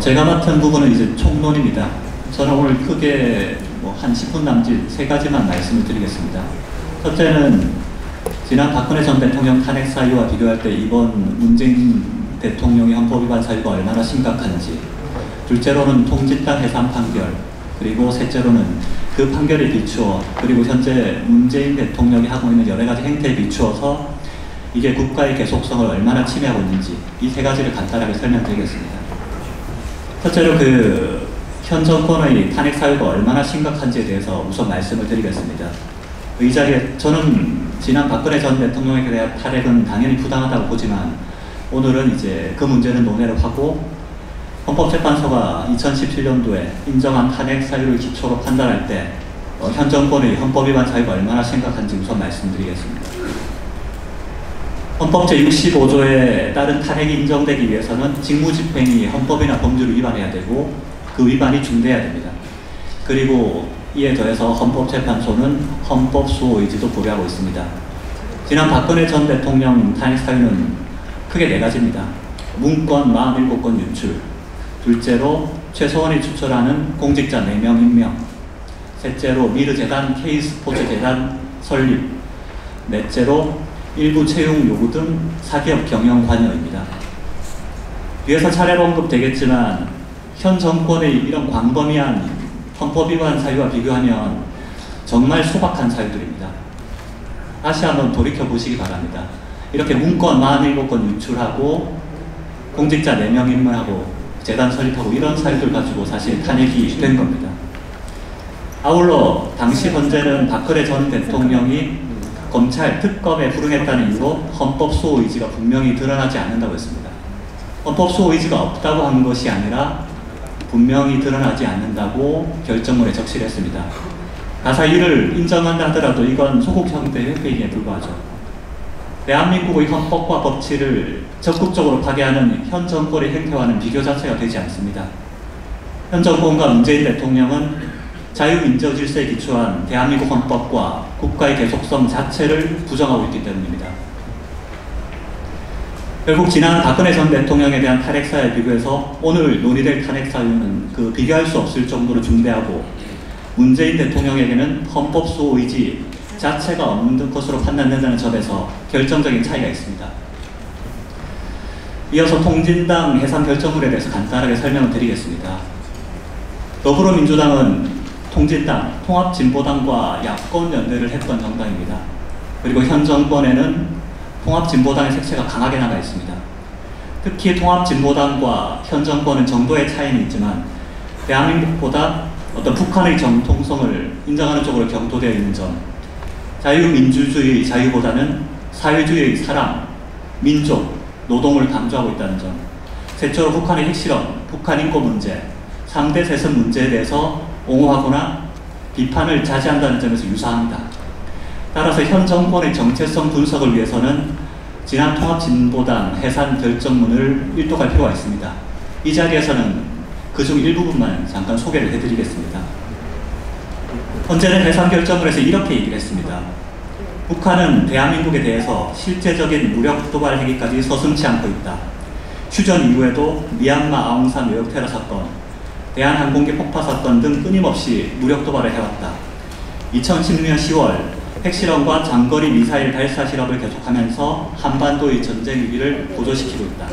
제가 맡은 부분은 이제 총론입니다. 저는 오늘 크게 한 10분 남짓 3가지만 말씀을 드리겠습니다. 첫째는 지난 박근혜 전 대통령 탄핵 사유와 비교할 때 이번 문재인 대통령의 헌법 위반 사유가 얼마나 심각한지, 둘째로는 통진당 해산 판결, 그리고 셋째로는 그 판결에 비추어, 그리고 현재 문재인 대통령이 하고 있는 여러 가지 행태에 비추어서 이게 국가의 계속성을 얼마나 침해하고 있는지, 이 3가지를 간단하게 설명드리겠습니다. 첫째로 현 정권의 탄핵 사유가 얼마나 심각한지에 대해서 우선 말씀을 드리겠습니다. 이 자리에 저는 지난 박근혜 전 대통령에 대한 탄핵은 당연히 부당하다고 보지만, 오늘은 이제 그 문제는 논의를 하고 헌법재판소가 2017년도에 인정한 탄핵 사유를 기초로 판단할 때 현 정권의 헌법 위반 사유가 얼마나 심각한지 우선 말씀드리겠습니다. 헌법 제65조에 따른 탄핵이 인정되기 위해서는 직무집행이 헌법이나 법률을 위반해야 되고 그 위반이 중대해야 됩니다. 그리고 이에 더해서 헌법재판소는 헌법수호 의지도 고려하고 있습니다. 지난 박근혜 전 대통령 탄핵 사유는 크게 4가지입니다. 문건 47건 유출, 둘째로 최소한이 추천하는 공직자 4명 임명, 셋째로 미르재단, K스포츠재단 설립, 넷째로 일부 채용 요구 등 사기업 경영 관여입니다. 뒤에서 차례로 언급되겠지만 현 정권의 이런 광범위한 헌법 위반 사유와 비교하면 정말 소박한 사유들입니다. 다시 한번 돌이켜보시기 바랍니다. 이렇게 문건 47건 유출하고 공직자 4명 임명하고 재단 설립하고 이런 사유들 가지고 사실 탄핵이 된 겁니다. 아울러 당시 헌재는 박근혜 전 대통령이 검찰 특검에 불응했다는 이유로 헌법 수호 의지가 분명히 드러나지 않는다고 했습니다. 헌법 수호 의지가 없다고 한 것이 아니라 분명히 드러나지 않는다고 결정문에 적시를 했습니다. 가사 이를 인정한다 하더라도 이건 소극 형태의 회피에 불과하죠. 대한민국의 헌법과 법치를 적극적으로 파괴하는 현 정권의 행태와는 비교 자체가 되지 않습니다. 현 정권과 문재인 대통령은 자유민주 질서에 기초한 대한민국 헌법과 국가의 계속성 자체를 부정하고 있기 때문입니다. 결국 지난 박근혜 전 대통령에 대한 탄핵 사유에 비교해서 오늘 논의될 탄핵 사유는 비교할 수 없을 정도로 중대하고 문재인 대통령에게는 헌법 수호 의지 자체가 없는 것으로 판단된다는 점에서 결정적인 차이가 있습니다. 이어서 통진당 해산 결정문에 대해서 간단하게 설명을 드리겠습니다. 더불어민주당은 통진당, 통합진보당과 야권연대를 했던 정당입니다. 그리고 현 정권에는 통합진보당의 색채가 강하게 나가 있습니다. 특히 통합진보당과 현 정권은 정도의 차이는 있지만 대한민국보다 어떤 북한의 정통성을 인정하는 쪽으로 경도되어 있는 점, 자유민주주의 자유보다는 사회주의의 사람, 민족, 노동을 강조하고 있다는 점, 최초로 북한의 핵실험, 북한 인권 문제, 3대 세습 문제에 대해서 옹호하거나 비판을 자제한다는 점에서 유사합니다. 따라서 현 정권의 정체성 분석을 위해서는 지난 통합진보당 해산 결정문을 일독할 필요가 있습니다. 이 자리에서는 그중 일부분만 잠깐 소개를 해드리겠습니다. 헌재는 해산 결정문에서 이렇게 얘기를 했습니다. 북한은 대한민국에 대해서 실제적인 무력 도발 행위까지 서슴지 않고 있다. 휴전 이후에도 미얀마 아웅산 외역 테러 사건, 대한항공기 폭파 사건 등 끊임없이 무력 도발을 해왔다. 2016년 10월 핵실험과 장거리 미사일 발사 실험을 계속하면서 한반도의 전쟁 위기를 고조시키고 있다.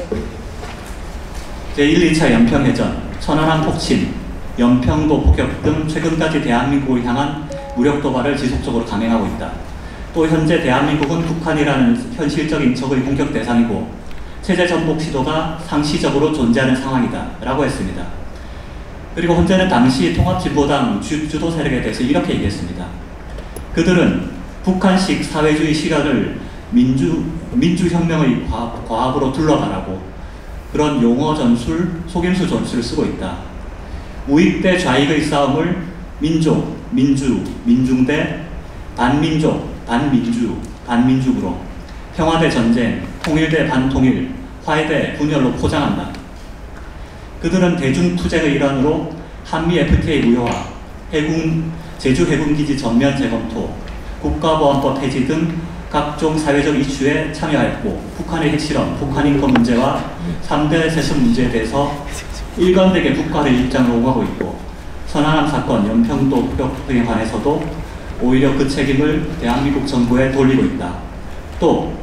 제1, 2차 연평해전, 천안함 폭침, 연평도 폭격 등 최근까지 대한민국을 향한 무력 도발을 지속적으로 감행하고 있다. 또 현재 대한민국은 북한이라는 현실적인 적의 공격 대상이고 체제 전복 시도가 상시적으로 존재하는 상황이다 라고 했습니다. 그리고 헌재는 당시 통합진보당 주도 세력에 대해서 이렇게 얘기했습니다. 그들은 북한식 사회주의 실현을 민주혁명의 과학으로 둘러가라고 그런 용어 전술, 속임수 전술을 쓰고 있다. 우익 대 좌익의 싸움을 민족, 민주, 민중 대 반민족, 반민주, 반민족으로, 평화 대 전쟁, 통일 대 반통일, 화해 대 분열로 포장한다. 그들은 대중투쟁의 일환으로 한미 FTA 무효화, 제주 해군기지 전면 재검토, 국가보안법 폐지 등 각종 사회적 이슈에 참여하였고 북한의 핵실험, 북한 인권 문제와 3대 세습 문제에 대해서 일관되게 북한의 입장을 옹호하고 있고 천안함 사건, 연평도 폭격 등에 관해서도 오히려 그 책임을 대한민국 정부에 돌리고 있다. 또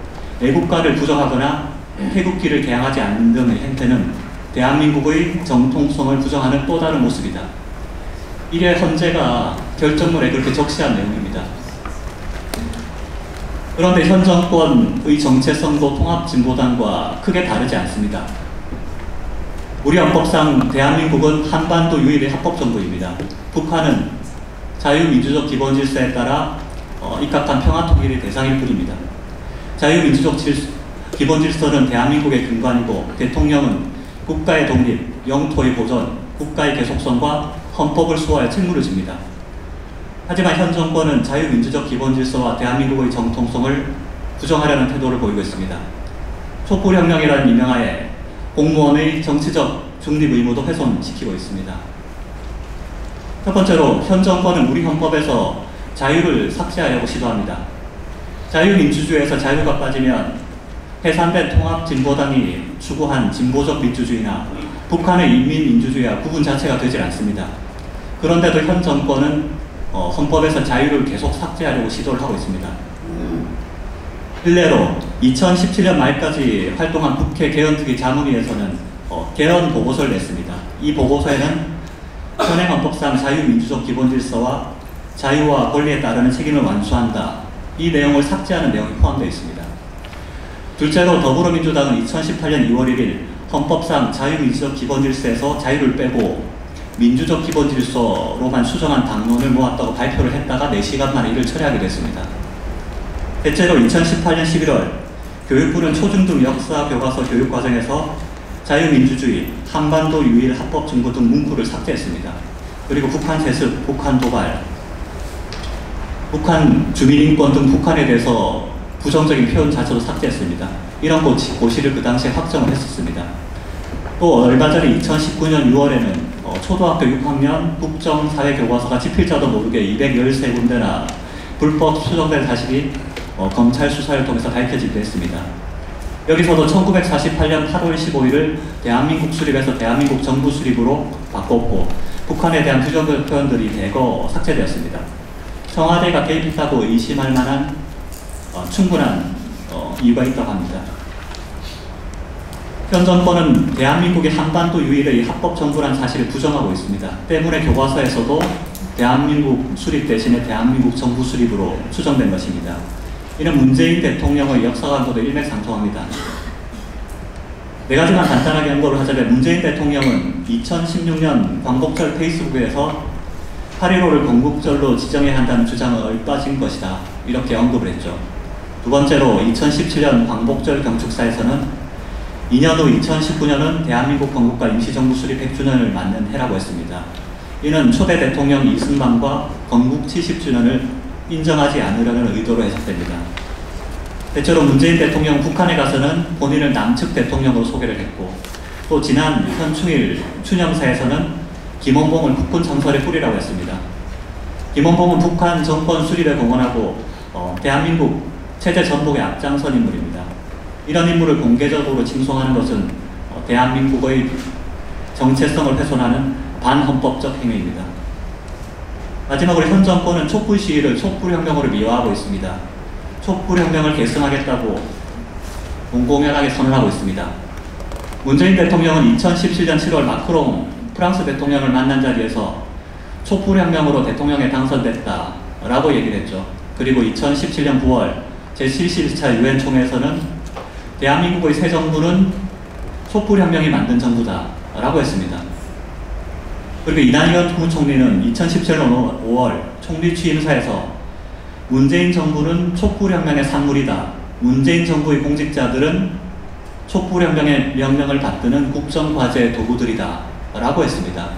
애국가를 부정하거나 태국기를 개항하지 않는 등의 행태는 대한민국의 정통성을 부정하는 또 다른 모습이다. 이게 헌재가 결정문에 그렇게 적시한 내용입니다. 그런데 현 정권의 정체성도 통합진보당과 크게 다르지 않습니다. 우리 헌법상 대한민국은 한반도 유일의 합법정부입니다. 북한은 자유민주적 기본질서에 따라 입각한 평화통일의 대상일 뿐입니다. 자유민주적 기본질서는 대한민국의 근간이고 대통령은 국가의 독립, 영토의 보존, 국가의 계속성과 헌법을 수호하여 책무를 집니다. 하지만 현 정권은 자유민주적 기본질서와 대한민국의 정통성을 부정하려는 태도를 보이고 있습니다. 촛불혁명이라는 이명하에 공무원의 정치적 중립 의무도 훼손시키고 있습니다. 첫 번째로 현 정권은 우리 헌법에서 자유를 삭제하려고 시도합니다. 자유민주주의에서 자유가 빠지면 해산된 통합진보당이 추구한 진보적 민주주의나 북한의 인민민주주의와 구분 자체가 되질 않습니다. 그런데도 현 정권은 헌법에서 자유를 계속 삭제하려고 시도를 하고 있습니다. 일례로 2017년 말까지 활동한 국회 개헌특위 자문위에서는 개헌 보고서를 냈습니다. 이 보고서에는 현행 헌법상 자유민주적 기본질서와 자유와 권리에 따르는 책임을 완수한다. 이 내용을 삭제하는 내용이 포함되어 있습니다. 둘째로 더불어민주당은 2018년 2월 1일 헌법상 자유민주적 기본질서에서 자유를 빼고 민주적 기본질서로만 수정한 당론을 모았다고 발표를 했다가 4시간 만에 이를 철회하게 됐습니다. 대체로 2018년 11월 교육부는 초중등 역사 교과서 교육과정에서 자유민주주의, 한반도 유일 합법정부 등 문구를 삭제했습니다. 그리고 북한 세습, 북한 도발, 북한 주민인권 등 북한에 대해서 부정적인 표현 자체도 삭제했습니다. 이런 고시를 그 당시에 확정을 했었습니다. 또 얼마 전에 2019년 6월에는 초등학교 6학년 국정사회교과서가 집필자도 모르게 213군데나 불법 수정된 사실이 검찰 수사를 통해서 밝혀지기도 했습니다. 여기서도 1948년 8월 15일을 대한민국 수립에서 대한민국 정부 수립으로 바꿨고 북한에 대한 부정적 표현들이 대거 삭제되었습니다. 청와대가 개입했다고 의심할 만한 충분한 이유가 있다고 합니다. 현 정권은 대한민국이 한반도 유일의 합법정부라는 사실을 부정하고 있습니다. 때문에 교과서에서도 대한민국 수립 대신에 대한민국 정부 수립으로 추정된 것입니다. 이는 문재인 대통령의 역사관과도 일맥상통합니다. 네 가지만 간단하게 연구를 하자면 문재인 대통령은 2016년 광복절 페이스북에서 8.15를 건국절로 지정해야 한다는 주장은 얼빠진 것이다. 이렇게 언급을 했죠. 두 번째로 2017년 광복절 경축사에서는 2년 후 2019년은 대한민국 건국과 임시정부 수립 100주년을 맞는 해라고 했습니다. 이는 초대 대통령 이승만과 건국 70주년을 인정하지 않으려는 의도로 해석됩니다. 대체로 문재인 대통령 북한에 가서는 본인을 남측 대통령으로 소개를 했고 또 지난 현충일 추념사에서는 김원봉을 국군 창설의 뿌리라고 했습니다. 김원봉은 북한 정권 수립에 공헌하고 대한민국 체제 전복의 앞장선 인물입니다. 이런 인물을 공개적으로 칭송하는 것은 대한민국의 정체성을 훼손하는 반헌법적 행위입니다. 마지막으로 현 정권은 촛불 시위를 촛불혁명으로 미화하고 있습니다. 촛불혁명을 계승하겠다고 공공연하게 선언하고 있습니다. 문재인 대통령은 2017년 7월 마크롱 프랑스 대통령을 만난 자리에서 촛불혁명으로 대통령에 당선됐다라고 얘기를 했죠. 그리고 2017년 9월 제71차 유엔 총회에서는 대한민국의 새 정부는 촛불혁명이 만든 정부다 라고 했습니다. 그리고 이낙연 국무총리는 2017년 5월 총리 취임사에서 문재인 정부는 촛불혁명의 산물이다. 문재인 정부의 공직자들은 촛불혁명의 명령을 받드는 국정과제 도구들이다 라고 했습니다.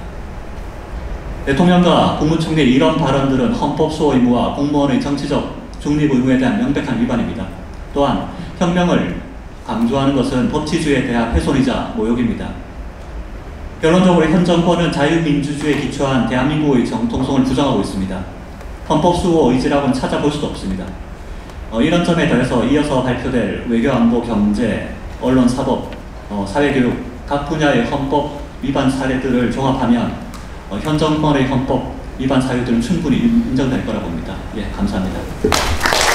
대통령과 국무총리의 이런 발언들은 헌법 수호 의무와 공무원의 정치적 중립 의무에 대한 명백한 위반입니다. 또한 혁명을 강조하는 것은 법치주의에 대한 훼손이자 모욕입니다. 결론적으로 현 정권은 자유민주주의에 기초한 대한민국의 정통성을 부정하고 있습니다. 헌법 수호 의지라고는 찾아볼 수도 없습니다. 이런 점에 더해서 이어서 발표될 외교, 안보, 경제, 언론, 사법, 사회교육 각 분야의 헌법 위반 사례들을 종합하면 현 정권의 헌법 위반 사유들은 충분히 인정될 거라고 봅니다. 예, 감사합니다.